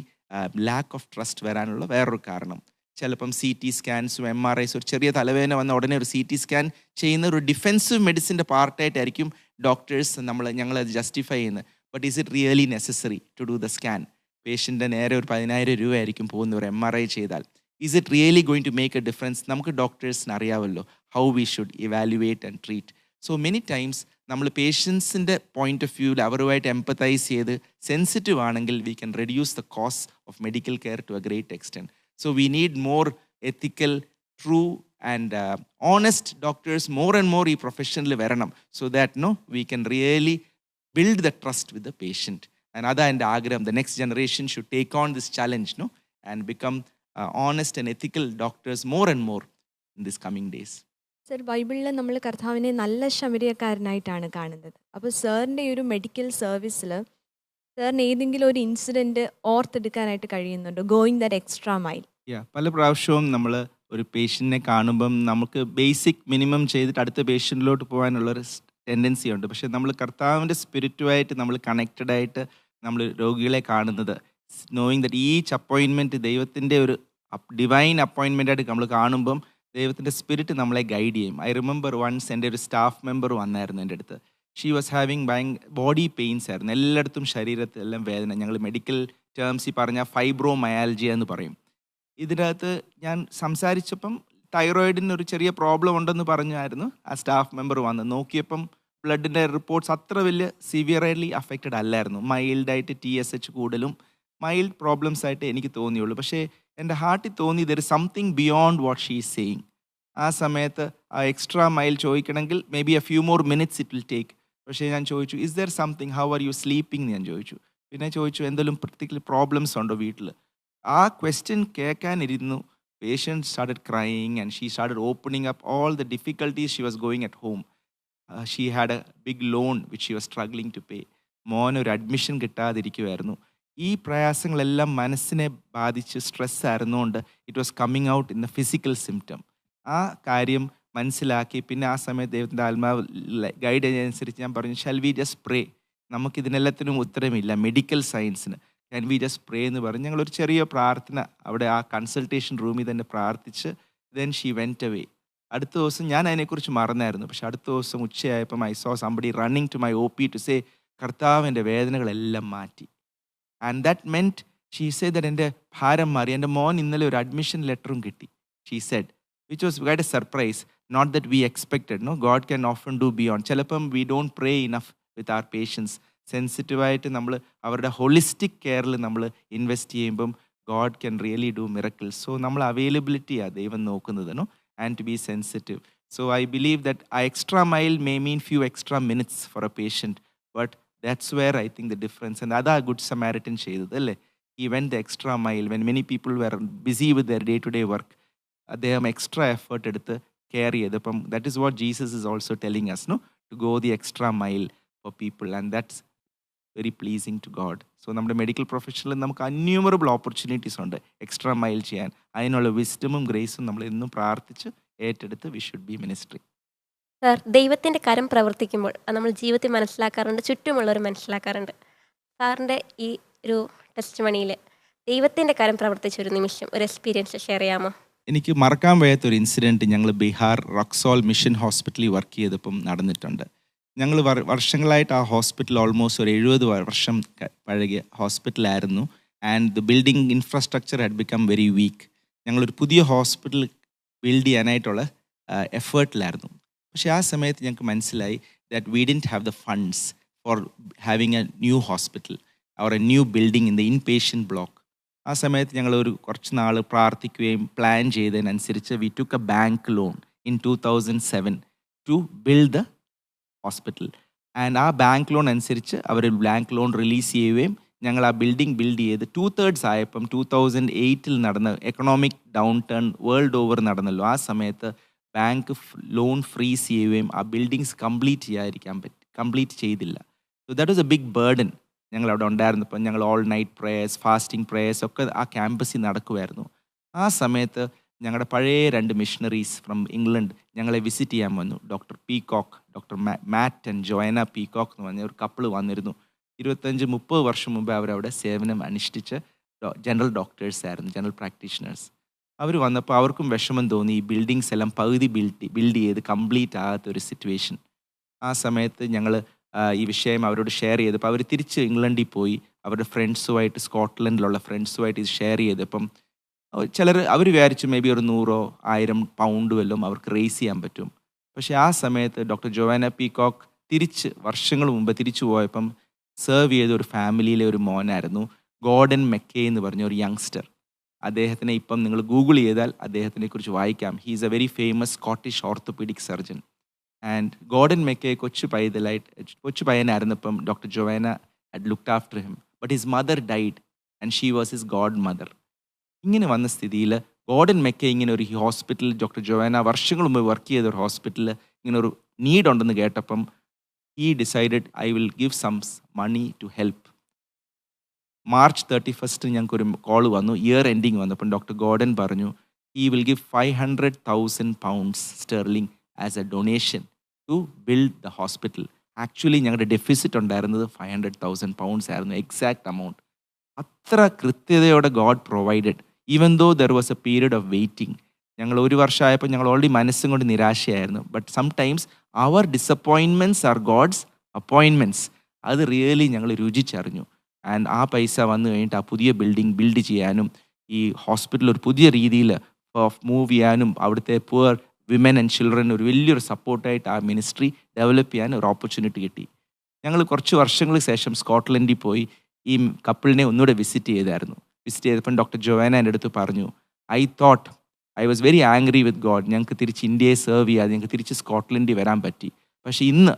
ലാക്ക് ഓഫ് ട്രസ്റ്റ് വരാനുള്ള വേറൊരു കാരണം. ചിലപ്പം CT സ്കാൻസും MRIs, ഒരു ചെറിയ തലവേദന വന്ന ഉടനെ ഒരു CT സ്കാൻ ചെയ്യുന്ന ഒരു ഡിഫെൻസീവ് മെഡിസിൻ്റെ പാർട്ടായിട്ടായിരിക്കും ഡോക്ടേഴ്സ് ഞങ്ങളത് ജസ്റ്റിഫൈ ചെയ്യുന്നത്. But is it really necessary to do the scan? പേഷ്യൻ്റെ നേരെ ഒരു 10,000 രൂപയായിരിക്കും പോകുന്ന ഒരു MRI ചെയ്താൽ. Is it really going to make a difference? നമുക്ക് ഡോക്ടേഴ്സിന് അറിയാമല്ലോ how we should evaluate and treat. So many times നമ്മൾ പേഷ്യൻസിൻ്റെ പോയിന്റ് ഓഫ് വ്യൂവിൽ അവരുമായിട്ട് എംപത്തൈസ് ചെയ്ത് സെൻസിറ്റീവ് ആണെങ്കിൽ we can reduce the cost of medical care to a great extent. So we need more ethical, true and honest doctors more and more ഈ പ്രൊഫഷനിൽ വരണം. So that we can really build the trust with the patient. And അതാണ് എൻ്റെ ആഗ്രഹം. The next generation should take on this challenge and become honest and ethical doctors more and more in these coming days. Sir, ബൈബിളിൽ നമ്മൾ കർത്താവിനെ നല്ല ശമരിയക്കാരനായിട്ടാണ് കാണുന്നത്. അപ്പോൾ സാറിൻ്റെ ഈ ഒരു മെഡിക്കൽ സർവീസിൽ സാറിന് ഏതെങ്കിലും ഒരു ഇൻസിഡൻറ്റ് ഓർത്തെടുക്കാനായിട്ട് കഴിയുന്നുണ്ടോ, ഗോയിങ് ദാറ്റ് എക്സ്ട്രാ മൈൽ? പല പ്രാവശ്യവും നമ്മൾ ഒരു പേഷ്യൻറ്റിനെ കാണുമ്പം നമുക്ക് ബേസിക് മിനിമം ചെയ്തിട്ട് അടുത്ത പേഷ്യൻറ്റിലോട്ട് പോകാനുള്ളൊരു ടെൻഡൻസി ഉണ്ട്. പക്ഷേ നമ്മൾ കർത്താവിൻ്റെ സ്പിരിറ്റുമായിട്ട് നമ്മൾ കണക്റ്റഡായിട്ട് നമ്മൾ രോഗികളെ കാണുന്നത്, നോയിങ് ദറ്റ് ഈച്ച് അപ്പോയിൻമെൻറ്റ് ദൈവത്തിൻ്റെ ഒരു ഡിവൈൻ അപ്പോയിൻമെൻ്റായിട്ട് നമ്മൾ കാണുമ്പം ദൈവത്തിൻ്റെ സ്പിരിറ്റ് നമ്മളെ ഗൈഡ് ചെയ്യും. ഐ റിമെമ്പർ വൺസ് എൻ്റെ ഒരു സ്റ്റാഫ് മെമ്പർ വന്നായിരുന്നു എൻ്റെ അടുത്ത്. She was having body pains ആയിരുന്നു, എല്ലായിടത്തും ശരീരത്തിലെല്ലാം വേദന. ഞങ്ങൾ മെഡിക്കൽ ടേംസിൽ പറഞ്ഞാൽ ഫൈബ്രോമയാൽജിയ എന്ന് പറയും. ഇതിനകത്ത് ഞാൻ സംസാരിച്ചപ്പം തൈറോയിഡിന് ഒരു ചെറിയ പ്രോബ്ലം ഉണ്ടെന്ന് പറഞ്ഞായിരുന്നു ആ സ്റ്റാഫ് മെമ്പർ വന്ന്. നോക്കിയപ്പം ബ്ലഡിൻ്റെ റിപ്പോർട്ട്സ് അത്ര വലിയ സിവിയർലി അഫക്റ്റഡ് അല്ലായിരുന്നു. മൈൽഡായിട്ട് TSH കൂടുതലും മൈൽഡ് പ്രോബ്ലംസ് ആയിട്ട് എനിക്ക് തോന്നിയുള്ളൂ. പക്ഷേ എൻ്റെ ഹാർട്ടിൽ തോന്നി there is something beyond what she is saying. ആ സമയത്ത് ആ എക്സ്ട്രാ മൈൽ ചോദിക്കണമെങ്കിൽ may be a few more minutes it will take. പക്ഷേ ഞാൻ ചോദിച്ചു, is there something, how are you sleeping ഞാൻ ചോദിച്ചു. പിന്നെ ചോദിച്ചു, എന്തെങ്കിലും പർട്ടിക്കുലർ പ്രോബ്ലംസ് ഉണ്ടോ വീട്ടിൽ? ആ ക്വസ്റ്റ്യൻ കേൾക്കാനിരുന്നു. Patient started crying and she started opening up all the difficulties she was going at home. She had a big loan which she was struggling to pay. മോനൊരു അഡ്മിഷൻ കിട്ടാതിരിക്കുമായിരുന്നു. ഈ പ്രയാസങ്ങളെല്ലാം മനസ്സിനെ ബാധിച്ച് സ്ട്രെസ് ആയിരുന്നുകൊണ്ട് it was coming out in the physical symptom. ആ കാര്യം മനസ്സിലാക്കി. പിന്നെ ആ സമയത്ത് ദൈവത്തിൻ്റെ ആത്മാവ് ഗൈഡ് അനുസരിച്ച് ഞാൻ പറഞ്ഞു, ഷാൽ വി ജസ്റ്റ് പ്രേ, നമുക്കിതിനെല്ലാത്തിനും ഉത്തരമില്ല, മെഡിക്കൽ സയൻസിന് ക്യാൻ വി ജസ്റ്റ് പ്രേ എന്ന് പറഞ്ഞ് ഞങ്ങളൊരു ചെറിയ പ്രാർത്ഥന അവിടെ ആ കൺസൾട്ടേഷൻ റൂമിൽ തന്നെ പ്രാർത്ഥിച്ച് ദെൻ ഷീ വെൻറ്റ് അവേ. അടുത്ത ദിവസം ഞാൻ അതിനെക്കുറിച്ച് മറന്നായിരുന്നു. പക്ഷെ അടുത്ത ദിവസം ഉച്ചയായപ്പം I saw somebody running to my OP to say കർത്താവിൻ്റെ വേദനകളെല്ലാം മാറ്റി. And that meant she say that എൻ്റെ ഭാരം മാറി. എൻ്റെ മോൻ ഇന്നലെ ഒരു അഡ്മിഷൻ ലെറ്ററും കിട്ടി. She said which was quite a surprise, not that we expected. No, God can often do beyond. ചിലപ്പം we don't pray enough with our patients. സെൻസിറ്റീവായിട്ട് നമ്മൾ അവരുടെ ഹോളിസ്റ്റിക് കെയറിൽ നമ്മൾ ഇൻവെസ്റ്റ് ചെയ്യുമ്പം God can really do miracles. So നമ്മൾ അവൈലബിലിറ്റിയാണ് ദൈവം നോക്കുന്നത്, no, and to be sensitive. So I believe that ആ extra mile may mean few extra minutes for a patient, but that's where I think the difference. And അതാ good Samaritan ചെയ്തത്, അല്ലേ? ഈ when the extra mile when many people were busy with their day to day work, അദ്ദേഹം extra effort എടുത്ത് care ചെയ്ത്. അപ്പം that is what Jesus is also telling us, no, to go the extra mile for people, and that's very pleasing to God. So നമ്മുടെ medical പ്രൊഫഷനിൽ നമുക്ക് innumerable opportunities ഉണ്ട് extra mile ചെയ്യാൻ. അതിനുള്ള വിസ്ഡമും ഗ്രേസും നമ്മൾ എന്നും പ്രാർത്ഥിച്ച് ഏറ്റെടുത്ത് we should be ministry. Sir, ദൈവത്തിൻ്റെ കരം പ്രവർത്തിക്കുമ്പോൾ അത് നമ്മൾ ജീവിതത്തിൽ മനസ്സിലാക്കാറുണ്ട്, ചുറ്റുമുള്ളവർ മനസ്സിലാക്കാറുണ്ട്. സാറിൻ്റെ ഈ ഒരു ടെസ്റ്റ് മണിയിൽ ദൈവത്തിൻ്റെ കരം പ്രവർത്തിച്ച ഒരു നിമിഷം, ഒരു എക്സ്പീരിയൻസ് ഷെയർ ചെയ്യാമോ? എനിക്ക് മറക്കാൻ വയ്യാത്തൊരു ഇൻസിഡൻറ്റ് ഞങ്ങൾ ബീഹാർ റക്സോൾ മിഷൻ ഹോസ്പിറ്റലിൽ വർക്ക് ചെയ്തപ്പം നടന്നിട്ടുണ്ട്. ഞങ്ങൾ വർഷങ്ങളായിട്ട് ആ ഹോസ്പിറ്റൽ ഓൾമോസ്റ്റ് ഒരു 70 വർഷം പഴകിയ ഹോസ്പിറ്റലായിരുന്നു. And the building infrastructure had become very weak. ഞങ്ങളൊരു പുതിയ ഹോസ്പിറ്റൽ ബിൽഡ് ചെയ്യാനായിട്ടുള്ള എഫേർട്ടിലായിരുന്നു. പക്ഷേ ആ സമയത്ത് ഞങ്ങൾക്ക് മനസ്സിലായി that we didn't have the funds for having a new hospital or a new building in the in patient block. ആ സമയത്ത് ഞങ്ങൾ കുറച്ച് നാൾ പ്രാർത്ഥിക്കുകയും പ്ലാൻ ചെയ്തതിനനുസരിച്ച് we took a bank loan in 2007 to build the hospital. And ആ bank loan അനുസരിച്ച് അവർ ബാങ്ക് ലോൺ റിലീസ് ചെയ്യുകയും ഞങ്ങൾ ആ ബിൽഡിംഗ് ബിൽഡ് ചെയ്ത് 2/3 ആയപ്പം 2008 നടന്ന economic down turn world over നടന്നല്ലോ. ആ സമയത്ത് ബാങ്ക് ലോൺ ഫ്രീസ് ചെയ്യുകയും ആ ബിൽഡിങ്സ് കംപ്ലീറ്റ് ചെയ്തില്ല. So that was a big burden ഞങ്ങളവിടെ ഉണ്ടായിരുന്നപ്പം. ഞങ്ങൾ all night prayers, fasting prayers ഒക്കെ ആ ക്യാമ്പസിൽ നടക്കുമായിരുന്നു. ആ സമയത്ത് ഞങ്ങളുടെ പഴയ 2 മിഷണറീസ് ഫ്രം ഇംഗ്ലണ്ട് ഞങ്ങളെ വിസിറ്റ് ചെയ്യാൻ വന്നു. Doctor Peacock, doctor Matt and Joanna Peacock എന്ന് പറഞ്ഞ ഒരു കപ്പിൾ വന്നിരുന്നു. 25-30 വർഷം മുമ്പ് അവരവിടെ സേവനം അനുഷ്ഠിച്ച ജനറൽ ഡോക്ടേഴ്സ് ആയിരുന്നു, ജനറൽ പ്രാക്ടീഷണേഴ്സ്. അവർ വന്നപ്പോൾ അവർക്കും വിഷമം തോന്നി, ഈ ബിൽഡിങ്സ് എല്ലാം പകുതി ബിൽഡ് ചെയ്ത് കംപ്ലീറ്റ് ആകാത്തൊരു സിറ്റുവേഷൻ. ആ സമയത്ത് ഞങ്ങൾ ഈ വിഷയം അവരോട് ഷെയർ ചെയ്തപ്പോൾ അവർ തിരിച്ച് ഇംഗ്ലണ്ടിൽ പോയി അവരുടെ ഫ്രണ്ട്സുമായിട്ട്, സ്കോട്ട്ലൻഡിലുള്ള ഫ്രണ്ട്സുമായിട്ട് ഇത് ഷെയർ ചെയ്തപ്പം അവർ വിചാരിച്ചു മേ ബി ഒരു 100,000 പൗണ്ട് വല്ലതും അവർക്ക് റേസ് ചെയ്യാൻ പറ്റും. പക്ഷേ ആ സമയത്ത് ഡോക്ടർ ജോവാന പീകോക്ക് വർഷങ്ങൾ മുമ്പ് തിരിച്ചു പോയപ്പം സെർവ് ചെയ്ത ഒരു ഫാമിലിയിലെ ഒരു മോനായിരുന്നു ഗോർഡൻ മെക്കേ എന്ന് പറഞ്ഞ ഒരു യങ്സ്റ്റർ. അദ്ദേഹത്തിനെ ഇപ്പം നിങ്ങൾ ഗൂഗിൾ ചെയ്താൽ അദ്ദേഹത്തിനെ കുറിച്ച് വായിക്കാം. He is a very famous Scottish orthopedic surgeon. And Gordon Mackay കൊച്ചു പയ്യനായിരുന്നപ്പം doctor Joanna had looked after him, but his mother died and she was his godmother. ഇങ്ങനെ വന്ന സ്ഥിതിയിൽ ഗോർഡൻ മെക്കേ ഇങ്ങനെ ഒരു ഹോസ്പിറ്റൽ, ഡോക്ടർ ജോവാന വർഷങ്ങൾ മുമ്പ് വർക്ക് ചെയ്ത ഒരു ഹോസ്പിറ്റലിൽ ഇങ്ങനെ ഒരു നീഡ് ഉണ്ടെന്ന് കേട്ടപ്പം he decided I will give some money to help. March 31 ഞങ്ങൾക്കൊരു കോൾ വന്നു, ഇയർ എൻഡിങ് വന്നപ്പം ഡോക്ടർ ഗോർഡൻ പറഞ്ഞു he will give 500,000 pounds sterling as a donation to build the hospital. Actually ഞങ്ങളുടെ ഡെഫിസിറ്റ് ഉണ്ടായിരുന്നത് 500,000 pounds ആയിരുന്നു, exact amount. അത്ര കൃത്യതയോടെ God provided, even though there was a period of waiting. ഞങ്ങൾ ഒരു വർഷമായപ്പോൾ ഞങ്ങൾ ഓൾറെഡി മനസ്സും കൊണ്ട് നിരാശയായിരുന്നു. But sometimes our disappointments are God's appointments. അത് റിയലി ഞങ്ങൾ രുചിച്ചറിഞ്ഞു. ആൻഡ് ആ പൈസ വന്നു കഴിഞ്ഞിട്ട് ആ പുതിയ ബിൽഡിംഗ് ബിൽഡ് ചെയ്യാനും ഈ ഹോസ്പിറ്റൽ ഒരു പുതിയ രീതിയിൽ മൂവ് ചെയ്യാനും അവിടുത്തെ പുവർ വിമൻ ആൻഡ് ചിൽഡ്രൻ ഒരു വലിയൊരു സപ്പോർട്ടായിട്ട് ആ മിനിസ്ട്രി ഡെവലപ്പ് ചെയ്യാൻ ഒരു ഓപ്പർച്യൂണിറ്റി കിട്ടി. ഞങ്ങൾ കുറച്ച് വർഷങ്ങൾക്ക് ശേഷം സ്കോട്ട്ലൻഡിൽ പോയി ഈ കപ്പിളിനെ ഒന്നുകൂടെ വിസിറ്റ് ചെയ്തപ്പം ഡോക്ടർ ജോവാന എൻ്റെ അടുത്ത് പറഞ്ഞു, I was very angry with God. ഞങ്ങൾക്ക് തിരിച്ച് ഇന്ത്യയെ സെർവ് ചെയ്യാതെ ഞങ്ങൾക്ക് തിരിച്ച് സ്കോട്ട്ലൻഡിൽ വരാൻ പറ്റി. പക്ഷേ ഇന്ന്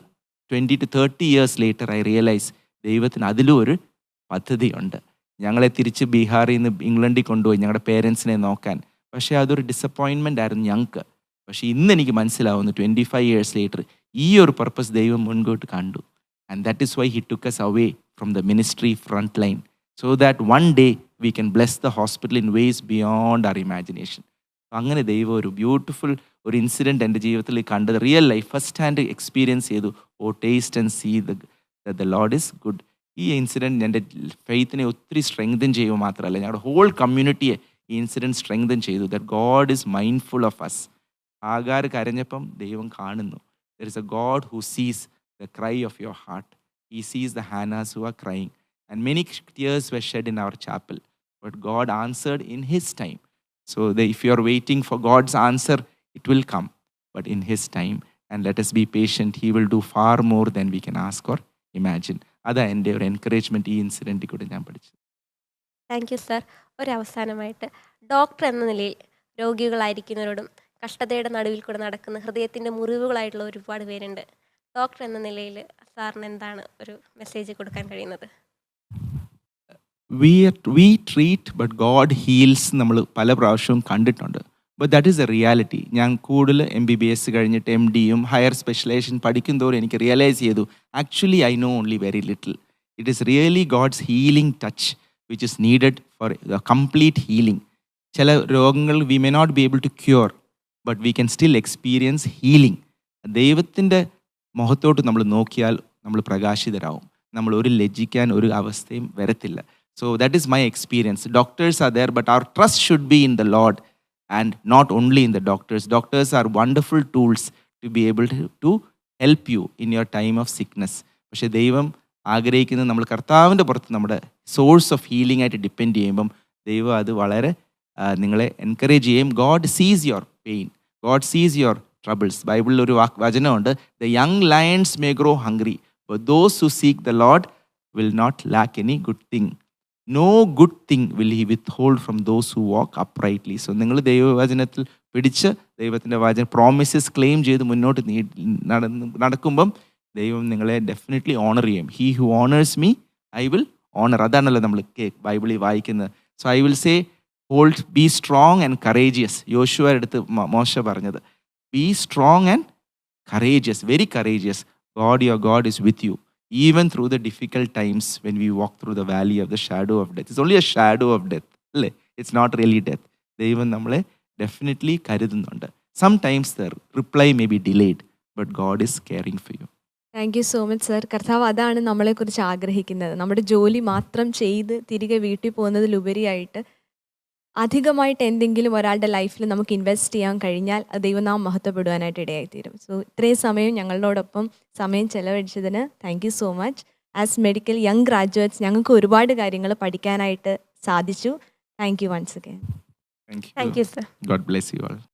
20 to 30 years later I realise ദൈവത്തിന് അതിലും ഒരു പദ്ധതിയുണ്ട്. ഞങ്ങളെ തിരിച്ച് ബീഹാറിൽ നിന്ന് ഇംഗ്ലണ്ടിൽ കൊണ്ടുപോയി ഞങ്ങളുടെ പേരൻസിനെ നോക്കാൻ. പക്ഷേ അതൊരു ഡിസപ്പോയിൻമെൻ്റ് ആയിരുന്നു ഞങ്ങൾക്ക്. പക്ഷേ ഇന്ന് എനിക്ക് മനസ്സിലാവുന്നു 25 years later ഈ ഒരു പർപ്പസ് ദൈവം മുൻപോട്ട് കണ്ടു. And that is why he took us away from the ministry front line so that one day we can bless the hospital in ways beyond our imagination. അങ്ങനെ ദൈവം ഒരു ബ്യൂട്ടിഫുൾ ഒരു incident എൻ്റെ ജീവിതത്തിൽ കണ്ടത്, real life first hand experience ചെയ്തു. O taste and see the Lord is good. ഈ incident എൻ്റെ ഫെയ്ത്തിനെ ഒത്തിരി സ്ട്രെങ്തൻ ചെയ്യുക മാത്രമല്ല, ഞങ്ങളുടെ ഹോൾ കമ്മ്യൂണിറ്റിയെ ഈ ഇൻസിഡൻറ്റ് സ്ട്രെങ്തൻ ചെയ്തു. That God is mindful of us. Hagar കരഞ്ഞപ്പം ദൈവം കാണുന്നു. There is a God who sees the cry of your heart. He sees the Hannahs who are crying. And many tears were shed in our chapel. But God answered in His time. So if you are waiting for God's answer, it will come. But in His time. And let us be patient. He will do far more than we can ask or imagine. അതാണ് എൻ്റെ ഒരു encouragement ഈ ഇൻസിഡൻറ്റിൽ കൂടെ ഞാൻ പഠിച്ചത്. Thank you sir. ഒരവസാനമായിട്ട് doctor എന്ന നിലയിൽ രോഗികളായിരിക്കുന്നവരോടും കഷ്ടതയുടെ നടുവിൽ കൂടെ നടക്കുന്ന ഹൃദയത്തിൻ്റെ മുറിവുകളായിട്ടുള്ള ഒരുപാട് പേരുണ്ട്. ഡോക്ടർ എന്ന നിലയിൽ സാറിന് എന്താണ് ഒരു മെസ്സേജ് കൊടുക്കാൻ കഴിയുന്നത്? V treat but God heels നമ്മൾ പല പ്രാവശ്യവും കണ്ടിട്ടുണ്ട്. But that is A reality. ഞാൻ കൂടുതൽ MBBS കഴിഞ്ഞിട്ട് MDയും ഹയർ സ്പെഷ്യലൈസേഷൻ പഠിക്കുന്തോറും എനിക്ക് റിയലൈസ് ചെയ്തു, actually I know only very little. It is really God's healing touch which is needed for complete healing. ചില രോഗങ്ങൾ we may not be able to cure, but we can still experience healing. ദൈവത്തിൻ്റെ മുഖത്തോട്ട് നമ്മൾ നോക്കിയാൽ നമ്മൾ പ്രകാശിതരാകും. നമ്മൾ ഒരു ലജ്ജിക്കാൻ ഒരു അവസ്ഥയും വരത്തില്ല. So that is my experience. Doctors are there, but അവർ trust should be in the Lord and not only in the doctors. Doctors are wonderful tools to be able to help you in your time of sickness. പക്ഷേ ദൈവം ആഗ്രഹിക്കുന്നത് നമ്മൾ കർത്താവിൻ്റെ പുറത്ത് നമ്മുടെ source of healing ആയിട്ട് depend ചെയ്യുമ്പം ദൈവം അത് വളരെ നിങ്ങളെ എൻകറേജ് ചെയ്യും. God sees your pain, God sees your troubles. ബൈബിളിൽ ഒരു വചനമുണ്ട്, the young lions may grow hungry, but those who seek the Lord will not lack any good thing. No good thing will He withhold from those who walk uprightly. So നിങ്ങൾ ദൈവവചനത്തിൽ പിടിച്ച് ദൈവത്തിൻ്റെ വചന promises claim ചെയ്ത് മുന്നോട്ട് നടക്കുമ്പം ദൈവം നിങ്ങളെ definitely owner ചെയ്യും. He who honors me, I will honor. അതാണല്ലോ നമ്മൾ ബൈബിളിൽ വായിക്കുന്നത്. So I will say hold B strong and courageous. യോശുവയുടെ അടുത്ത് മോശ പറഞ്ഞത്, be strong and courageous, very courageous. God, your God is with you, even through the difficult times when we walk through the valley of the shadow of death. It's only a shadow of death. It's not really death. ദൈവം നമ്മളെ definitely കരുതുന്നുണ്ട്. Sometimes the reply may be delayed, but God is caring for you. Thank you so much sir. കർത്താവ് അതാണ് നമ്മളെക്കുറിച്ച് ആഗ്രഹിക്കുന്നത്. നമ്മുടെ ജോലി മാത്രം ചെയ്ത് തിരികെ വീട്ടിൽ പോകുന്നതിലുപരിയായിട്ട് അധികമായിട്ട് എന്തെങ്കിലും ഒരാളുടെ ലൈഫിൽ നമുക്ക് ഇൻവെസ്റ്റ് ചെയ്യാൻ കഴിഞ്ഞാൽ അത് ദൈവനാമം മഹത്വപ്പെടുവാനായിട്ട് ഇടയായിത്തീരും. സോ ഇത്രയും സമയം ഞങ്ങളോടൊപ്പം സമയം ചെലവഴിച്ചതിന് thank you so much. As medical young graduates ഞങ്ങൾക്ക് ഒരുപാട് കാര്യങ്ങൾ പഠിക്കാനായിട്ട് സാധിച്ചു. Thank you once again. Thank you sir. God bless you all.